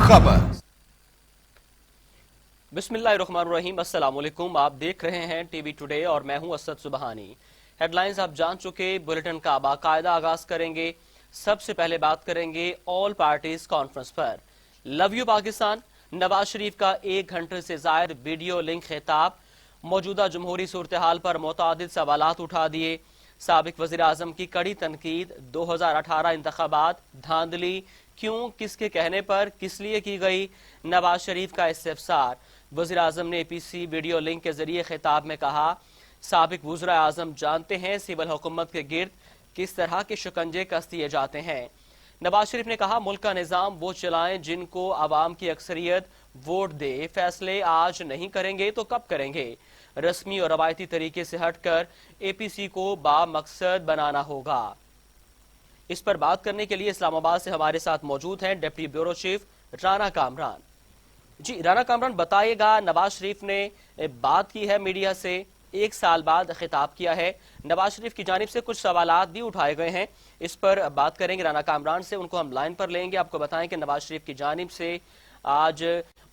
खबर। बिस्मिल्लाहिर्रहमानिर्रहीम, अस्सलामुअलैकुम। आप देख रहे हैं टीवी टुडे और मैं हूं असद सुबहानी। हेडलाइंस आप जान चुके, बुलेटिन का बाकायदा आगाज करेंगे। सबसे पहले बात करेंगे ऑल पार्टीज कॉन्फ्रेंस पर। लव यू पाकिस्तान, नवाज शरीफ का 1 घंटे से जायद वीडियो लिंक खिताब। मौजूदा जमहूरी सूरत हाल पर मुतादिद सवालात उठा दिए। साबिक वज़ीर आज़म की कड़ी तनकीद। 2018 इंतखाबात धांधली क्यों, किसके कहने पर, किस लिए की गई। नवाज शरीफ का इस्तिफसार। वज़ीर आज़म ने APC वीडियो लिंक के जरिए खिताब में कहा, साबिक वज़ीर आज़म जानते हैं सिविल हुकूमत के गिर्द किस तरह के शिकंजे कस दिए जाते हैं। नवाज शरीफ ने कहा, मुल्क का निज़ाम वो चलाएं जिनको आवाम की अक्सरियत वोट दे। फैसले आज नहीं करेंगे तो कब करेंगे। रस्मी और रवायती तरीके से हटकर APC को बामकसद बनाना होगा। इस पर बात करने के लिए इस्लामाबाद से हमारे साथ मौजूद हैं deputy bureau chief Rana Kamran. जी राना कामरान, बताइएगा, नवाज शरीफ ने बात की है मीडिया से, 1 साल बाद खिताब किया है। नवाज शरीफ की जानिब से कुछ सवालात भी उठाए गए हैं, इस पर बात करेंगे राना कामरान से। उनको हम लाइन पर लेंगे। आपको बताएं कि नवाज शरीफ की जानिब से आज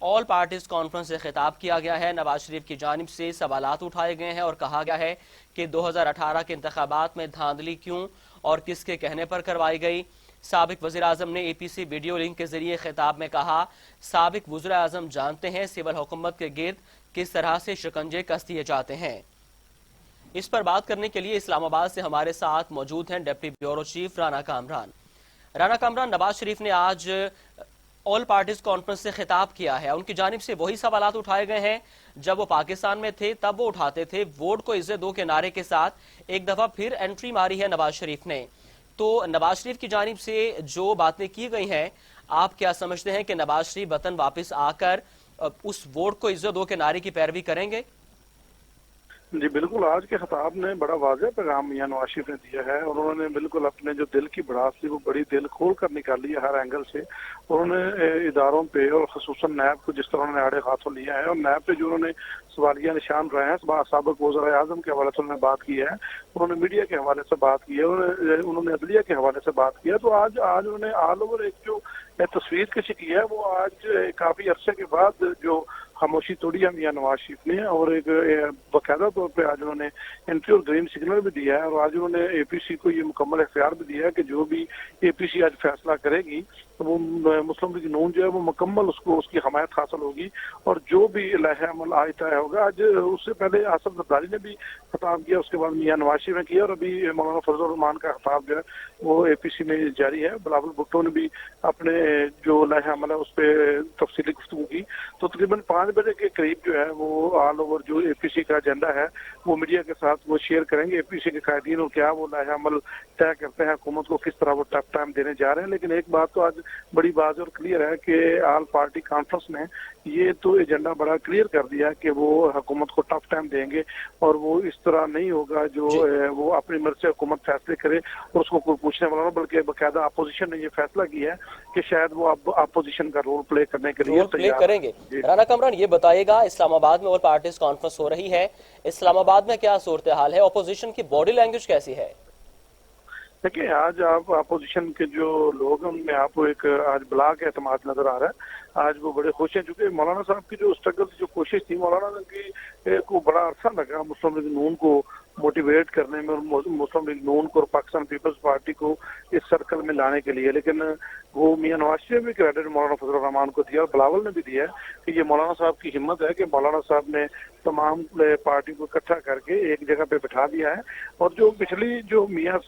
ऑल पार्टीज कॉन्फ्रेंस से खिताब किया गया है। नवाज शरीफ की जानिब से सवालात उठाए गए हैं और कहा गया है कि 2018 के इंतखाबात में धांधली क्यों और किसके कहने पर करवाई गई। साबिक वज़ीर आज़म ने APC वीडियो लिंक के जरिए खिताब में कहा, साबिक वज़ीर आज़म जानते हैं सिविल हुकूमत के गिर्द किस तरह से शिकंजे कस दिए जाते हैं। इस पर बात करने के लिए इस्लामाबाद से हमारे साथ मौजूद हैं deputy bureau chief Rana Kamran. Rana Kamran, Nawaz Sharif ने आज ऑल पार्टीज कॉन्फ्रेंस से खिताब किया है। उनकी जानिब से वही सवालात उठाए गए हैं जब वो पाकिस्तान में थे, तब वो उठाते थे। वोट को इज्जत दो के नारे के साथ एक दफा फिर एंट्री मारी है नवाज शरीफ ने। तो नवाज शरीफ की जानिब से जो बातें की गई हैं, आप क्या समझते हैं कि नवाज शरीफ वतन वापस आकर उस वोट को इज्जत दो के नारे की पैरवी करेंगे? जी बिल्कुल, आज के खिताब ने बड़ा वाज़ेह पैगाम मियां नवाज शरीफ ने दिया है और उन्होंने बिल्कुल अपने जो दिल की भड़ास थी वो बड़ी दिल खोल कर निकाली है हर एंगल से। उन्होंने इदारों पे और खसूसन नैब को जिस तरह उन्होंने आड़े हाथों लिया है और नैब पे जो उन्होंने सवालिया निशान रहे हैं, साबिक वज़ीर आज़म के हवाले से उन्होंने बात की है, उन्होंने मीडिया के हवाले से बात की है, उन्होंने अदलिया के हवाले से बात किया। तो आज उन्होंने ऑल ओवर एक जो तस्वीर कशी की है वो आज काफ़ी अरसे के बाद जो खामोशी तोड़ी है मियां नवाज शरीफ ने और एक बाकायदा तौर पे आज उन्होंने एंट्री और ग्रीन सिग्नल भी दिया है और आज उन्होंने APC को ये मुकम्मल इख्तियार भी दिया है कि जो भी APC आज फैसला करेगी तो वो मुस्लिम लीग नून जो है वो मुकम्मल उसको उसकी हमायत हासिल होगी और जो भी लहर अमल आज तय होगा। आज उससे पहले आसिफ जरदारी ने भी खिताब किया, उसके बाद मियां नवाज शरीफ ने किया और अभी मौलाना फजल रहमान का खिताब जो है वो APC में जारी है। बिलावल भुट्टो ने भी अपने जो लहर अमल है उस पर तफसीली गुफ्तगू की। तो तकरीबन 5 बजे के करीब जो है वो ऑल ओवर जो APC का एजेंडा है वो मीडिया के साथ वो शेयर करेंगे। APC के कायदीन और क्या वो लहर अमल तय करते हैं, हुकूमत को किस तरह वो टफ टाइम देने जा रहे हैं। लेकिन एक बात तो आज बड़ी बात और क्लियर है कि ऑल पार्टी कॉन्फ्रेंस ने ये तो एजेंडा बड़ा क्लियर कर दिया कि वो हुकूमत को टफ टाइम देंगे और वो इस तरह नहीं होगा जो वो अपनी मर्जी से हुकूमत फैसले करे और उसको कोई पूछने वाला ना, बल्कि बाकायदा अपोजिशन ने ये फैसला किया है कि शायद वो अब अपोजिशन का रोल प्ले करने के लिए तैयार करेंगे। राना कामरान, ये बताइएगा, इस्लामाबाद में ऑल पार्टीज कॉन्फ्रेंस हो रही है, इस्लामाबाद में क्या सूरत हाल है, अपोजिशन की बॉडी लैंग्वेज कैसी है? देखिए, आज आप अपोजिशन के जो लोग हैं उनमें आपको एक आज ब्लाक एतमाद नजर आ रहा है। आज वो बड़े खुश हैं क्योंकि मौलाना साहब की जो स्ट्रगल जो कोशिश थी, मौलाना की को बड़ा अरसा लगा मुस्लिम लीग नून को मोटिवेट करने में और मुस्लिम लीग नून को और पाकिस्तान पीपल्स पार्टी को इस सर्कल में लाने के लिए, लेकिन वो मियां नवाज शरीफ ने भी क्रेडिट मौलाना फजल रहमान को दिया और बिलावल ने भी दिया कि ये मौलाना साहब की हिम्मत है कि मौलाना साहब ने तमाम पार्टी को इकट्ठा करके एक जगह पे बिठा दिया है। और जो पिछली जो मियां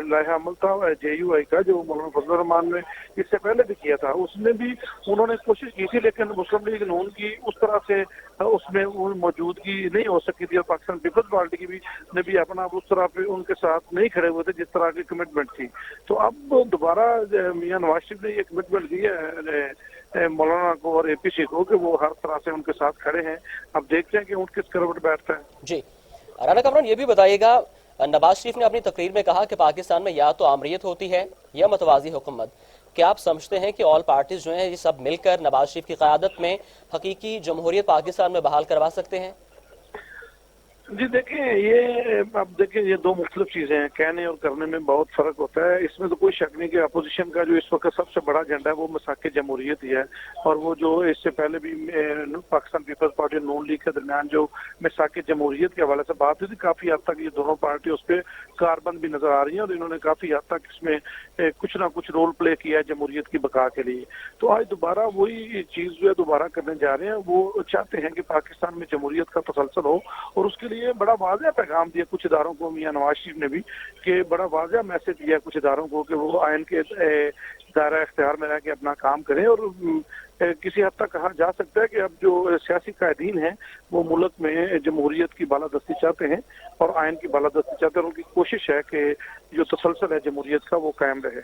लहर अमल था JUI का, जो मौलाना फजल रहमान ने इससे पहले भी किया था, उसमें भी उन्होंने कोशिश की थी, लेकिन मुस्लिम लीग नून की उस तरह से उसमें वो मौजूदगी नहीं हो सकी थी और पाकिस्तान पीपल्स पार्टी की भी ने भी अपना उस तरह पे उनके साथ नहीं खड़े हुए थे जिस तरह की कमिटमेंट थी। तो अब दोबारा मियां नवाज शरीफ ने ये कमिटमेंट दी है मौलाना को और APC को कि वो हर तरह से उनके साथ खड़े हैं। अब देखते हैं कि ऊँट किस करवट बैठता है। जी राना कामरान, ये भी बताइएगा, नवाज शरीफ ने अपनी तकरीर में कहा कि पाकिस्तान में या तो आमरीत होती है या मतवाजी हुकूमत। क्या आप समझते हैं कि ऑल पार्टीज जो हैं ये सब मिलकर नवाज शरीफ की क़यादत में हकीकी जमहूरियत पाकिस्तान में बहाल करवा सकते हैं? जी देखिए, ये अब देखिए, ये दो मुख्तलिफ चीजें हैं। कहने और करने में बहुत फर्क होता है। इसमें तो कोई शक नहीं कि अपोजिशन का जो इस वक्त सबसे बड़ा एजेंडा है वो मसाके जमहूरियत ही है। और वो जो इससे पहले भी पाकिस्तान पीपल्स पार्टी और नून लीग के दरमियान जो मसाके जमहूरियत के हवाले से बात हुई थी, काफी हद तक ये दोनों पार्टी उस पर कारबंद भी नजर आ रही है और इन्होंने काफी हद तक इसमें कुछ ना कुछ रोल प्ले किया है जमहूरियत की बका के लिए। तो आज दोबारा वही चीज जो है दोबारा करने जा रहे हैं। वो चाहते हैं कि पाकिस्तान में जमहूरियत का तसलसल हो और उसके लिए बड़ा वाज़ेह पैगाम दिया कुछ इदारों को मियां नवाज शरीफ ने भी, कि बड़ा वाज़ेह मैसेज दिया कुछ इदारों को कि वो आयन के दायरा इख्तियार में रह के अपना काम करें। और किसी हद तक कहा जा सकता है कि अब जो सियासी कायदीन हैं वो मुल्क में जमहूरियत की बालादस्ती चाहते हैं और आयन की बालादस्ती चाहते हैं। उनकी कोशिश है कि जो तसलसल है जमहूरियत का वो कायम रहे।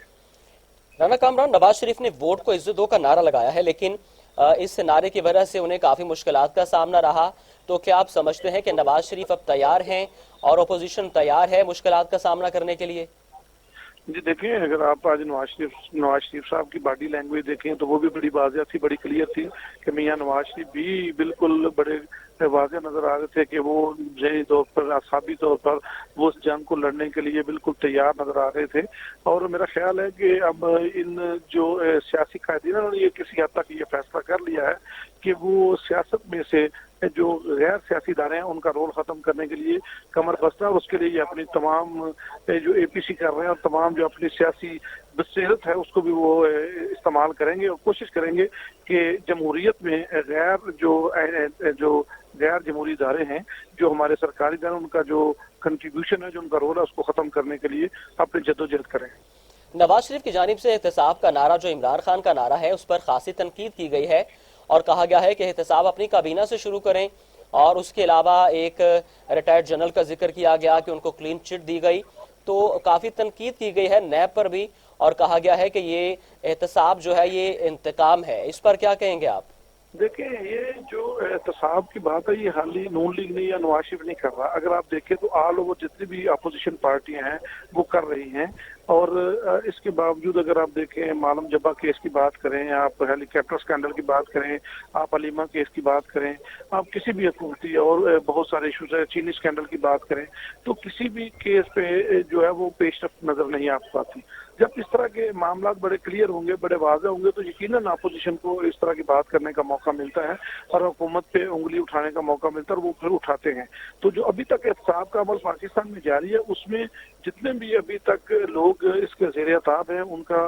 राना कामरान, नवाज शरीफ ने वोट को इज्जत दो का नारा लगाया है, लेकिन इस नारे की वजह से उन्हें काफी मुश्किलात का सामना रहा। तो क्या आप समझते हैं कि नवाज शरीफ अब तैयार हैं और अपोजिशन तैयार है मुश्किलात का सामना करने के लिए? जी देखिए, अगर आप आज नवाज शरीफ साहब की बॉडी लैंग्वेज देखें तो वो भी बड़ी वाज़ेह थी, बड़ी क्लियर थी कि मियां नवाज शरीफ भी बिल्कुल बड़े वाज़ेह नजर आ रहे थे कि वो ज़हनी तौर पर, असाबी तौर पर वो उस जंग को लड़ने के लिए बिल्कुल तैयार नजर आ रहे थे। और मेरा ख्याल है कि अब इन जो सियासी कायदीन ने ये किसी हद तक ये फैसला कर लिया है कि वो सियासत में से जो गैर सियासी इदारे हैं उनका रोल खत्म करने के लिए कमर बस्ता है। और उसके लिए ये अपनी तमाम जो एपीसी कर रहे हैं और तमाम जो अपनी सियासी बसीरत है उसको भी वो इस्तेमाल करेंगे और कोशिश करेंगे कि जमहूरियत में जो गैर जमहूरी इदारे हैं, जो हमारे सरकारी इदारे, उनका जो कंट्रीब्यूशन है, जो उनका रोल है, उसको खत्म करने के लिए अपनी जद्दोजहद करें। नवाज शरीफ की जानिब से एहतसाब का नारा, जो इमरान खान का नारा है, उस पर खासी तनकीद की गई है और कहा गया है कि एहतसाब अपनी काबीना से शुरू करें। और उसके अलावा एक रिटायर्ड जनरल का जिक्र किया गया कि उनको क्लीन चिट दी गई। तो काफी तनकीद की गई है नैब पर भी और कहा गया है कि ये एहतसाब जो है ये इंतकाम है। इस पर क्या कहेंगे आप? देखिए, ये जो एहतसाब की बात है ये हाली नून लीग नहीं या नवाज शरीफ नहीं कर रहा। अगर आप देखें तो ऑल ओवर जितनी भी अपोजिशन पार्टियां हैं वो कर रही हैं। और इसके बावजूद अगर आप देखें, मालम जब्बा केस की बात करें, आप हेलीकॉप्टर स्कैंडल की बात करें, आप अलीमा केस की बात करें, आप किसी भी हुकूमती और बहुत सारे इशूज है, चीनी स्कैंडल की बात करें, तो किसी भी केस पे जो है वो पेशरफ्त नजर नहीं आ पाती। जब इस तरह के मामला बड़े क्लियर होंगे, बड़े वाज़ेह होंगे, तो यकीनन अपोजिशन को इस तरह की बात करने का मौका मिलता है और हुकूमत पे उंगली उठाने का मौका मिलता है और वो फिर उठाते हैं। तो जो अभी तक एहतसाब का अमल पाकिस्तान में जारी है उसमें जितने भी अभी तक लोग इसके ज़ेर ताब हैं उनका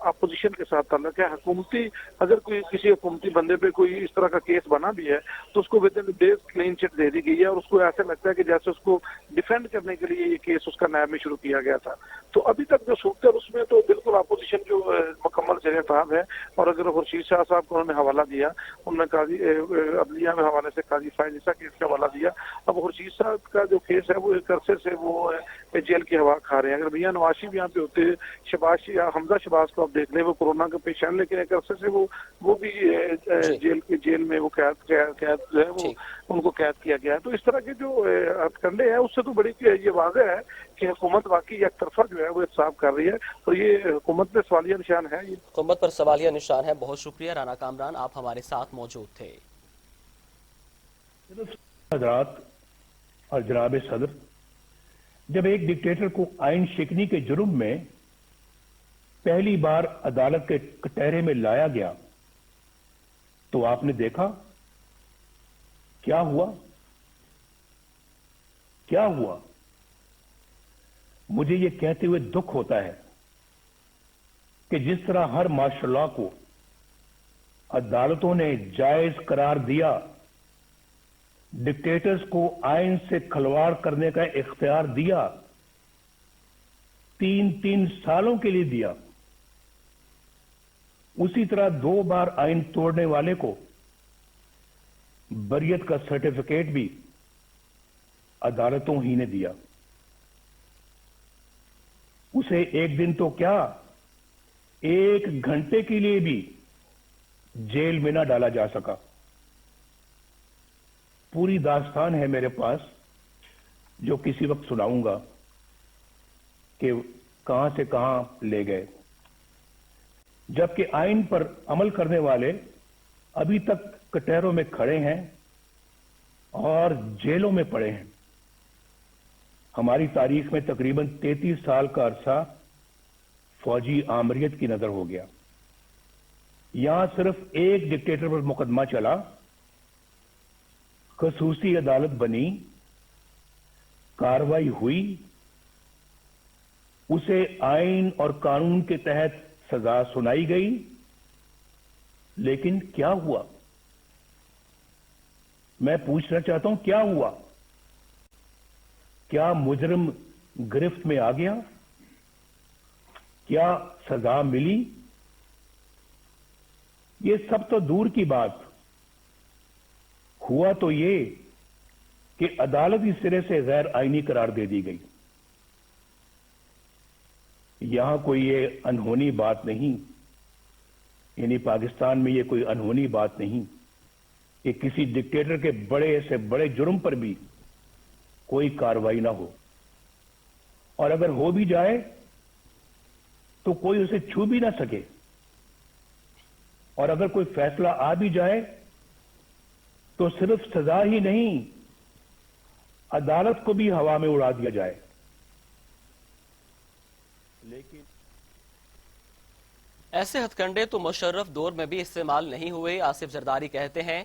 अपोजिशन के साथ ताल्लुक है। हुकूमती, अगर कोई किसी हुकूमती बंदे पे कोई इस तरह का केस बना भी है तो उसको within days clean chit दे दी गई है और उसको ऐसा लगता है कि जैसे उसको डिफेंड करने के लिए ये केस उसका नैब में शुरू किया गया था। तो अभी तक जो सूरत है उसमें तो बिल्कुल अपोजिशन जो मुकम्मल ज़ेर ताब है। और अगर खुर्शीद शाह साहब को उन्होंने हवाला दिया, उन्होंने काजी अदलिया में हवाले से काजी फायज ईसा केस का हवाला दिया। अब खुर्शीद साहब का जो केस है वो एक अरसे से वो जेल की हवा खा रहे हैं। अगर मियां नवाज शरीफ यहाँ पे होते, शबाज या हमजा शबाज को आप देख लें, वो कोरोना के पेशेंट, लेकिन एक अरसे से वो भी जेल में वो कैद जो है वो उनको कैद किया गया है। तो इस तरह के जो हथकंडे हैं उससे तो बड़ी ये वाज़ेह है कि हुकूमत वाकई एक तरफा जो है वो इंसाफ कर रही है और ये हुकूमत पे सवालिया निशान है। ये हुकूमत पर सवालिया निशान है। बहुत शुक्रिया राना कामरान, आप हमारे साथ मौजूद थे। हजरात और जनाब सदर, जब एक डिक्टेटर को आइन शिकनी के जुर्म में पहली बार अदालत के कटहरे में लाया गया तो आपने देखा क्या हुआ। क्या हुआ? मुझे यह कहते हुए दुख होता है कि जिस तरह हर मार्शल लॉ को अदालतों ने जायज करार दिया, डिक्टेटर्स को आइन से खिलवाड़ करने का इख्तियार दिया, 3-3 सालों के लिए दिया, उसी तरह 2 बार आइन तोड़ने वाले को बरियत का सर्टिफिकेट भी अदालतों ही ने दिया। उसे एक दिन तो क्या, 1 घंटे के लिए भी जेल में ना डाला जा सका। पूरी दास्तान है मेरे पास जो किसी वक्त सुनाऊंगा कि कहां से कहां ले गए। जबकि आइन पर अमल करने वाले अभी तक कटहरों में खड़े हैं, اور جیلوں میں پڑے ہیں. ہماری تاریخ میں تقریباً 33 سال کا عرصہ فوجی آمریت کی نظر ہو گیا. یہاں صرف ایک ڈکٹیٹر پر مقدمہ چلا, خصوصی عدالت بنی, کارروائی ہوئی, اسے آئین اور قانون کے تحت سزا سنائی گئی, لیکن کیا ہوا؟ میں پوچھنا چاہتا ہوں کیا ہوا؟ کیا مجرم گرفت میں آ گیا؟ کیا سزا ملی؟ یہ سب تو دور کی بات. ہوا تو یہ کہ عدالت اس سرے سے غیر آئینی قرار دے دی گئی. یہاں کوئی یہ انہونی بات نہیں, یعنی پاکستان میں یہ کوئی انہونی بات نہیں کہ کسی ڈکٹیٹر کے بڑے سے بڑے جرم پر بھی کوئی کارروائی نہ ہو, اور اگر ہو بھی جائے تو کوئی اسے چھو بھی نہ سکے, اور اگر کوئی فیصلہ آ بھی جائے تو صرف سزا ہی نہیں, عدالت کو بھی ہوا میں اڑا دیا جائے. لیکن ایسے ہتھ کنڈے تو مشرف دور میں بھی استعمال نہیں ہوئے. آصف زرداری کہتے ہیں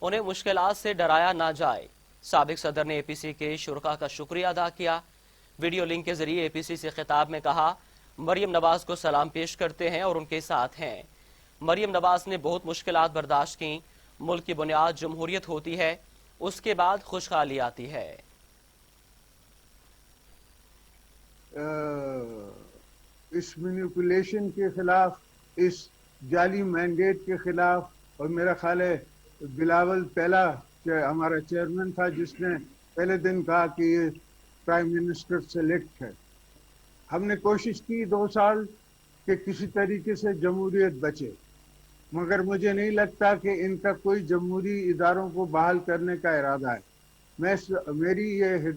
انہیں مشکلات سے ڈرایا نہ جائے. سابق صدر نے اے پی سی کے شرکاء کا شکریہ ادا کیا. ویڈیو لنک کے ذریعے اے پی سی سے خطاب میں کہا مریم نواز کو سلام پیش کرتے ہیں اور ان کے ساتھ ہیں. مریم نواز نے بہت مشکلات برداشت کی. ملک کی بنیاد جمہوریت ہوتی ہے, اس کے بعد خوشحالی آتی ہے. اس مینیپولیشن کے خلاف, اس جعلی مینڈیٹ کے خلاف, اور میرا خیال ہے بلاول پہلا ہمارا چیئرمین تھا جس نے پہلے دن کہا کہ یہ پرائم منسٹر سلیکٹ ہے. ہم نے کوشش کی 2 سال کہ کسی طریقے سے جمہوریت بچے, مگر مجھے نہیں لگتا کہ ان کا کوئی جمہوری اداروں کو بحال کرنے کا ارادہ ہے. میری یہ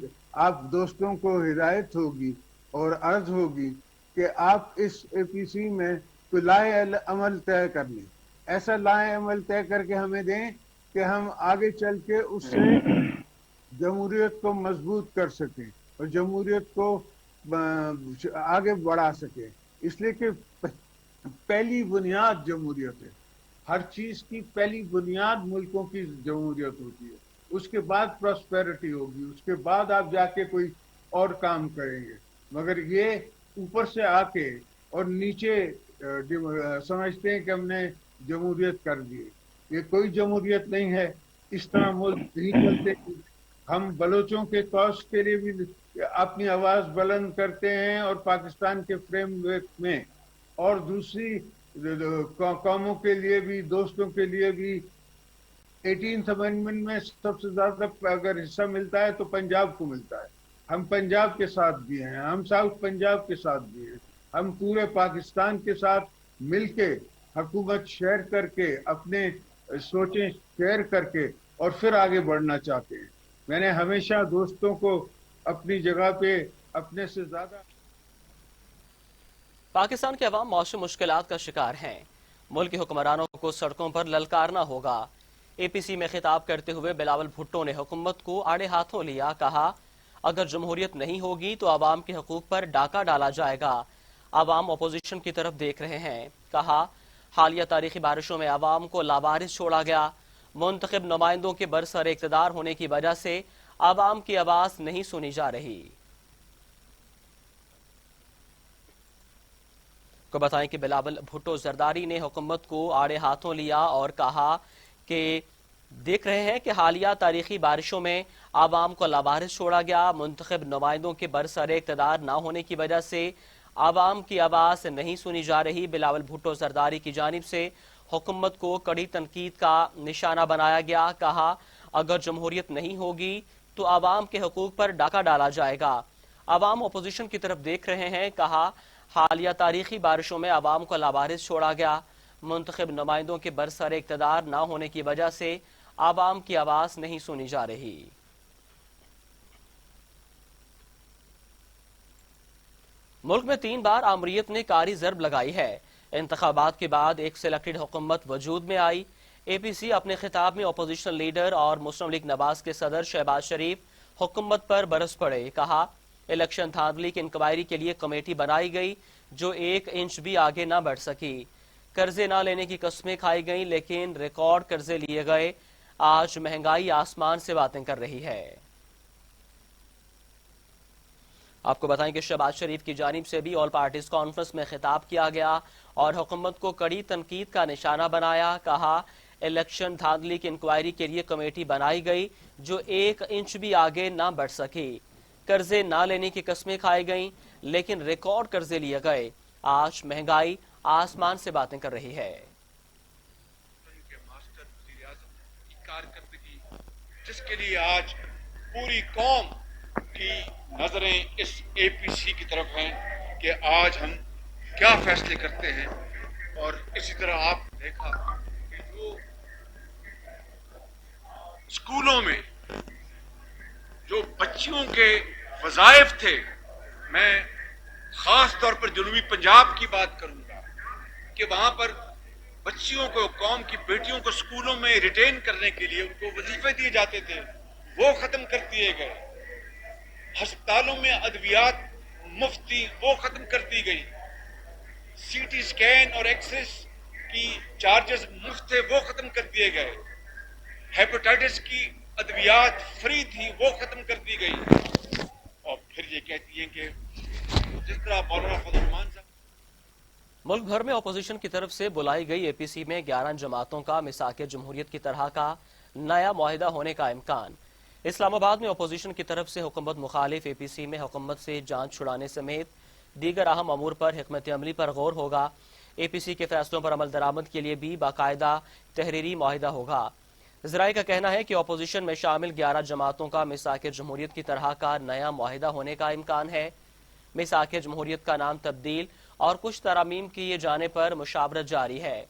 آپ دوستوں کو ہدایت ہوگی اور عرض ہوگی کہ آپ اس اے پی سی میں کوئی لائحہ عمل طے کر لیں, ایسا لائحہ عمل طے کر کے ہمیں دیں کہ ہم آگے چل کے اس سے جمہوریت کو مضبوط کر سکیں اور جمہوریت کو آگے بڑھا سکیں. اس لیے کہ پہلی بنیاد جمہوریت ہے. ہر چیز کی پہلی بنیاد ملکوں کی جمہوریت ہوتی ہے, اس کے بعد پراسپیرٹی ہوگی, اس کے بعد آپ جا کے کوئی اور کام کریں گے. مگر یہ اوپر سے آ کے اور نیچے سمجھتے ہیں کہ ہم نے جمہوریت کر دی. یہ کوئی جمہوریت نہیں ہے. اس طرح ملک نہیں چلتے. ہم بلوچوں کے کاز کے لیے بھی اپنی آواز بلند کرتے ہیں اور پاکستان کے فریم ورک میں, اور دوسری قوموں کے لیے بھی, دوستوں کے لیے بھی. 18th امینڈمنٹ میں سب سے زیادہ اگر حصہ ملتا ہے تو پنجاب کو ملتا ہے. ہم پنجاب کے ساتھ بھی ہیں, ہم ساؤتھ پنجاب کے ساتھ بھی ہیں. ہم پورے پاکستان کے ساتھ مل کے حکومت شیئر کر کے, اپنے سوچیں شیئر کر کے اور پھر آگے بڑھنا چاہتے ہیں. میں نے ہمیشہ دوستوں کو اپنی جگہ پہ اپنے سے زیادہ. پاکستان کے عوام معاشی مشکلات کا شکار ہیں. ملک کے حکمرانوں کو سڑکوں پر للکارنا ہوگا. اے پی سی میں خطاب کرتے ہوئے بلاول بھٹو نے حکومت کو آڑے ہاتھوں لیا. کہا اگر جمہوریت نہیں ہوگی تو عوام کے حقوق پر ڈاکہ ڈالا جائے گا. عوام اپوزیشن کی طرف دیکھ رہے ہیں. کہا حالیہ تاریخی بارشوں میں عوام کو لاوارث چھوڑا گیا. منتخب نمائندوں کے برسر اقتدار ہونے کی وجہ سے عوام کی آواز نہیں سنی جا رہی. کو بتائیں کہ بلاول بھٹو زرداری نے حکومت کو آڑے ہاتھوں لیا اور کہا کہ دیکھ رہے ہیں کہ حالیہ تاریخی بارشوں میں عوام کو لاوارث چھوڑا گیا. منتخب نمائندوں کے برسر اقتدار نہ ہونے کی وجہ سے عوام کی آواز نہیں سنی جا رہی. بلاول بھٹو زرداری کی جانب سے حکومت کو کڑی تنقید کا نشانہ بنایا گیا. کہا اگر جمہوریت نہیں ہوگی تو عوام کے حقوق پر ڈاکہ ڈالا جائے گا. عوام اپوزیشن کی طرف دیکھ رہے ہیں. کہا حالیہ تاریخی بارشوں میں عوام کو لاوارث چھوڑا گیا. منتخب نمائندوں کے برسر اقتدار نہ ہونے کی وجہ سے عوام کی آواز نہیں سنی جا رہی. ملک میں 3 بار آمریت نے کاری ضرب لگائی ہے. انتخابات کے بعد ایک سلیکٹڈ حکومت وجود میں آئی. APC اپنے خطاب میں اپوزیشن لیڈر اور مسلم لیگ نواز کے صدر شہباز شریف حکومت پر برس پڑے. کہا الیکشن دھاندلی کی انکوائری کے لیے کمیٹی بنائی گئی جو 1 انچ بھی آگے نہ بڑھ سکی. قرضے نہ لینے کی قسمیں کھائی گئیں لیکن ریکارڈ قرضے لیے گئے. آج مہنگائی آسمان سے باتیں کر رہی ہے. آپ کو بتائیں کہ شہباز شریف کی جانب سے بھی آل پارٹیز کانفرنس میں خطاب کیا گیا اور حکومت کو کڑی تنقید کا نشانہ بنایا. کہا الیکشن دھاندلی کی انکوائری کے لیے کمیٹی بنائی گئی جو 1 انچ بھی آگے نہ بڑھ سکی. قرضے نہ لینے کی قسمیں کھائی گئیں لیکن ریکارڈ قرضے لیے گئے. آج مہنگائی آسمان سے باتیں کر رہی ہے. کارکردگی جس کے لیے آج پوری قوم کی نظریں اس APC کی طرف ہیں کہ آج ہم کیا فیصلے کرتے ہیں. اور اسی طرح آپ نے دیکھا کہ جو اسکولوں میں جو بچیوں کے وظائف تھے، میں خاص طور پر جنوبی پنجاب کی بات کروں گا کہ وہاں پر بچیوں کو، قوم کی بیٹیوں کو اسکولوں میں ریٹین کرنے کے لیے ان کو وظیفے دیے جاتے تھے، وہ ختم کر دیے گئے. ہسپتالوں میں ادویات مفت تھی، وہ ختم کر دی گئی. CT اسکین اور ایکسرے کی چارجز مفت تھے، وہ ختم کر دیے گئے. ہیپاٹائٹس کی ادویات فری تھی، وہ ختم کر دی گئی. اور پھر یہ کہتی ہیں کہ جس طرح مولانا فضل الرحمان صاحب. ملک بھر میں اپوزیشن کی طرف سے بلائی گئی APC میں 11 جماعتوں کا میثاق جمہوریت کی طرح کا نیا معاہدہ ہونے کا امکان. اسلام آباد میں اپوزیشن کی طرف سے حکومت مخالف APC میں حکومت سے جان چھڑانے سمیت دیگر اہم امور پر حکمت عملی پر غور ہوگا. APC کے فیصلوں پر عمل درآمد کے لیے بھی باقاعدہ تحریری معاہدہ ہوگا. ذرائع کا کہنا ہے کہ اپوزیشن میں شامل 11 جماعتوں کا میثاق جمہوریت کی طرح کا نیا معاہدہ ہونے کا امکان ہے. میثاق جمہوریت کا نام تبدیل اور کچھ ترامیم کیے جانے پر مشاورت جاری ہے.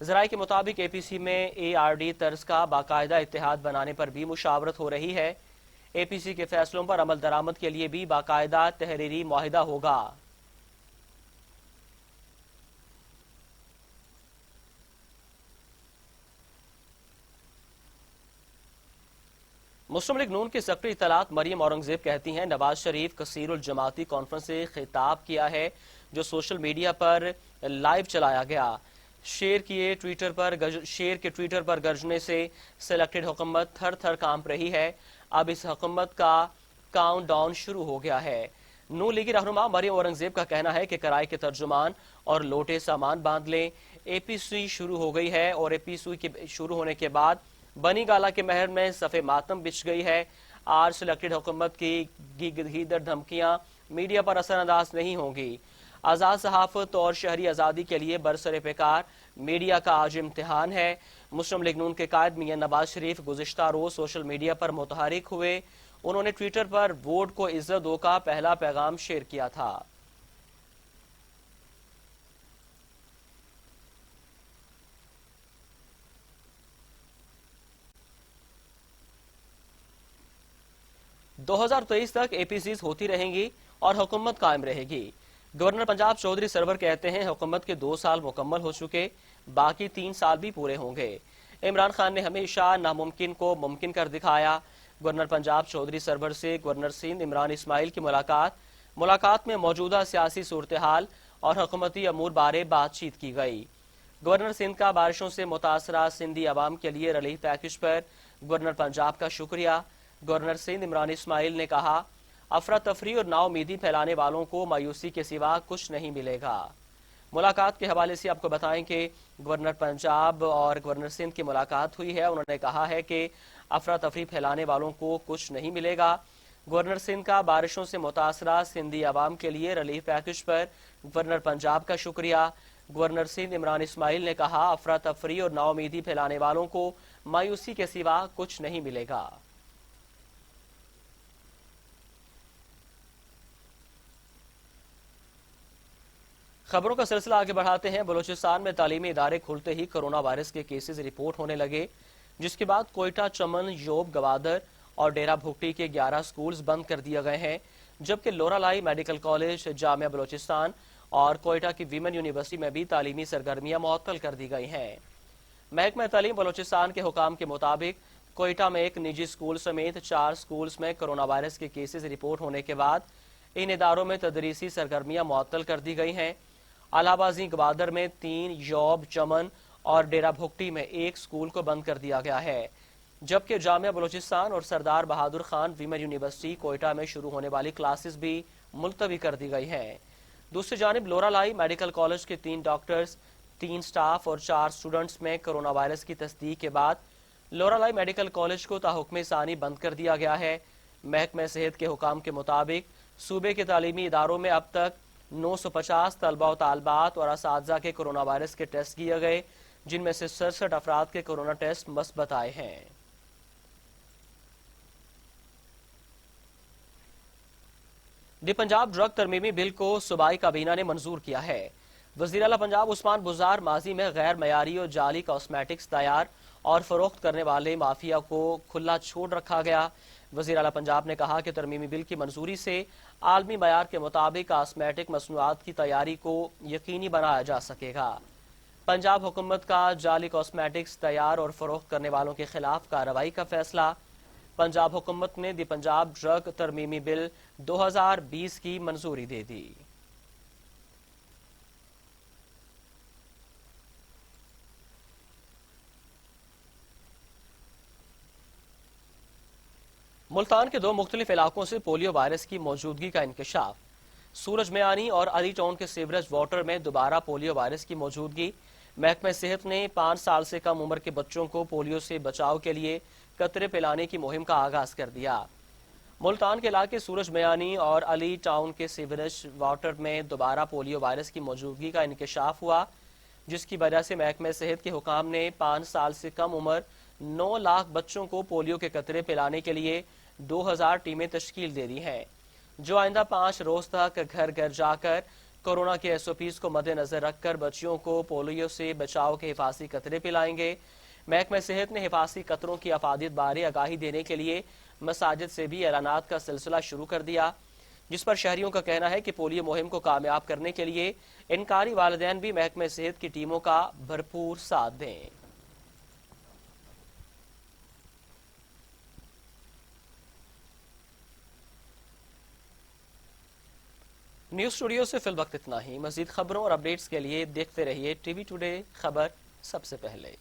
ذرائع کے مطابق APC میں ARD طرز کا باقاعدہ اتحاد بنانے پر بھی مشاورت ہو رہی ہے. APC کے فیصلوں پر عمل درآمد کے لیے بھی باقاعدہ تحریری معاہدہ ہوگا. مسلم لیگ نون کی سیکرٹری اطلاعات مریم اورنگزیب کہتی ہیں نواز شریف کثیر الجماعتی کانفرنس سے خطاب کیا ہے جو سوشل میڈیا پر لائیو چلایا گیا. شیر کے ٹویٹر پر گرجنے سے سلیکٹڈ حکومت تھر تھر کانپ رہی ہے. اب اس حکومت کا کاؤنٹ ڈاؤن شروع ہو گیا ہے. نون لیگی رہنما مریم اورنگزیب کا کہنا ہے کہ کرائے کے ترجمان اور لوٹے سامان باندھ لیں. APC شروع ہو گئی ہے اور APC کے شروع ہونے کے بعد بنی گالا کے محل میں صف ماتم بچھ گئی ہے. آج سلیکٹڈ حکومت کی گیدر دھمکیاں میڈیا پر اثر انداز نہیں ہوں گی. آزاد صحافت اور شہری آزادی کے لیے برسر پیکار میڈیا کا آج امتحان ہے. مسلم لیگ نون کے قائد میاں نواز شریف گزشتہ روز سوشل میڈیا پر متحرک ہوئے. انہوں نے ٹویٹر پر ووٹ کو عزت دو کا پہلا پیغام شیئر کیا تھا. دو 2023 تک APCs ہوتی رہیں گی اور حکومت قائم رہے گی. گورنر پنجاب چودھری سرور کہتے ہیں حکومت کے 2 سال مکمل ہو چکے، باقی 3 سال بھی پورے ہوں گے. عمران خان نے ہمیشہ ناممکن کو ممکن کر دکھایا. گورنر پنجاب چودھری سرور سے گورنر سندھ عمران اسماعیل کی ملاقات میں موجودہ سیاسی صورتحال اور حکومتی امور بارے بات چیت کی گئی. گورنر سندھ کا بارشوں سے متاثرہ سندھی عوام کے لیے ریلیف پیکج پر گورنر پنجاب کا شکریہ. گورنر سندھ عمران اسماعیل نے کہا افراتفری اور نا امیدی پھیلانے والوں کو مایوسی کے سوا کچھ نہیں ملے گا. ملاقات کے حوالے سے آپ کو بتائیں کہ گورنر پنجاب اور گورنر سندھ کی ملاقات ہوئی ہے. انہوں نے کہا ہے کہ افراتفری پھیلانے والوں کو کچھ نہیں ملے گا. گورنر سندھ کا بارشوں سے متاثرہ سندھی عوام کے لیے ریلیف پیکج پر گورنر پنجاب کا شکریہ. گورنر سندھ عمران اسماعیل نے کہا افراتفری اور نا امیدی پھیلانے والوں کو مایوسی کے سوا کچھ نہیں ملے گا. خبروں کا سلسلہ آگے بڑھاتے ہیں. بلوچستان میں تعلیمی ادارے کھلتے ہی کرونا وائرس کے کیسز رپورٹ ہونے لگے، جس کے بعد کوئٹہ، چمن، یوب، گوادر اور ڈیرہ بھگٹی کے 11 سکولز بند کر دیے گئے ہیں، جبکہ لورا لائی میڈیکل کالج، جامعہ بلوچستان اور کوئٹہ کی ویمن یونیورسٹی میں بھی تعلیمی سرگرمیاں معطل کر دی گئی ہیں. محکمہ تعلیم بلوچستان کے حکام کے مطابق کوئٹہ میں ایک نجی اسکول سمیت 4 اسکولز میں کرونا وائرس کے کیسز رپورٹ ہونے کے بعد ان اداروں میں تدریسی سرگرمیاں معطل کر دی گئی ہیں۔ الہ آباد گوادر میں 3، یوب، چمن اور ڈیرہ بھگٹی میں 1 اسکول کو بند کر دیا گیا ہے، جبکہ جامعہ بلوچستان اور سردار بہادر خان ویمن یونیورسٹی کوئٹہ میں شروع ہونے والی کلاسز بھی ملتوی کر دی گئی ہیں۔ دوسری جانب لورا لائی میڈیکل کالج کے 3 ڈاکٹرز، 3 سٹاف اور 4 سٹوڈنٹس میں کرونا وائرس کی تصدیق کے بعد لورا لائی میڈیکل کالج کو تاحکم ثانی بند کر دیا گیا ہے۔ محکمہ صحت کے حکام کے مطابق صوبے کے تعلیمی اداروں میں اب تک 950 طلبہ و طالبات اور اساتذہ کے کرونا وائرس کے ٹیسٹ کیے گئے، جن میں سے 67 افراد کے کرونا ٹیسٹ مثبت آئے ہیں۔ دی پنجاب ڈرگ ترمیمی بل کو صوبائی کابینہ نے منظور کیا ہے۔ وزیر اعلیٰ پنجاب عثمان بزار ماضی میں غیر معیاری اور جعلی کاسمیٹکس تیار اور فروخت کرنے والے مافیا کو کھلا چھوڑ رکھا گیا۔ وزیر اعلیٰ پنجاب نے کہا کہ ترمیمی بل کی منظوری سے عالمی معیار کے مطابق کاسمیٹک مصنوعات کی تیاری کو یقینی بنایا جا سکے گا۔ پنجاب حکومت کا جعلی کاسمیٹکس تیار اور فروخت کرنے والوں کے خلاف کارروائی کا فیصلہ۔ پنجاب حکومت نے دی پنجاب ڈرگ ترمیمی بل 2020 کی منظوری دے دی۔ ملتان کے 2 مختلف علاقوں سے پولیو وائرس کی موجودگی کا انکشاف۔ سورج میانی اور علی ٹاؤن کے سیوریج واٹر میں دوبارہ پولیو وائرس کی موجودگی۔ محکمہ صحت نے 5 سال سے کم عمر کے بچوں کو پولیو سے بچاؤ کے لیے قطرے پلانے کی مہم کا آغاز کر دیا۔ ملتان کے علاقے سورج میانی اور علی ٹاؤن کے سیوریج واٹر میں دوبارہ پولیو وائرس کی موجودگی کا انکشاف ہوا، جس کی وجہ سے محکمہ صحت کے حکام نے 5 سال سے کم عمر 9 لاکھ بچوں کو پولیو کے قطرے پلانے کے لیے 2000 ٹیمیں تشکیل دے دی ہیں، جو آئندہ 5 روز تک گھر گھر جا کر کورونا کے SOPs کو مد نظر رکھ کر بچیوں کو پولیو سے بچاؤ کے حفاظتی قطرے پلائیں گے۔ محکمہ صحت نے حفاظتی قطروں کی افادیت بارے آگاہی دینے کے لیے مساجد سے بھی اعلانات کا سلسلہ شروع کر دیا، جس پر شہریوں کا کہنا ہے کہ پولیو مہم کو کامیاب کرنے کے لیے انکاری والدین بھی محکمہ صحت کی ٹیموں کا بھرپور ساتھ دیں۔ نیوز اسٹوڈیو سے فی الوقت اتنا ہی۔ مزید خبروں اور اپڈیٹس کے لیے دیکھتے رہیے TV ٹوڈے، خبر سب سے پہلے۔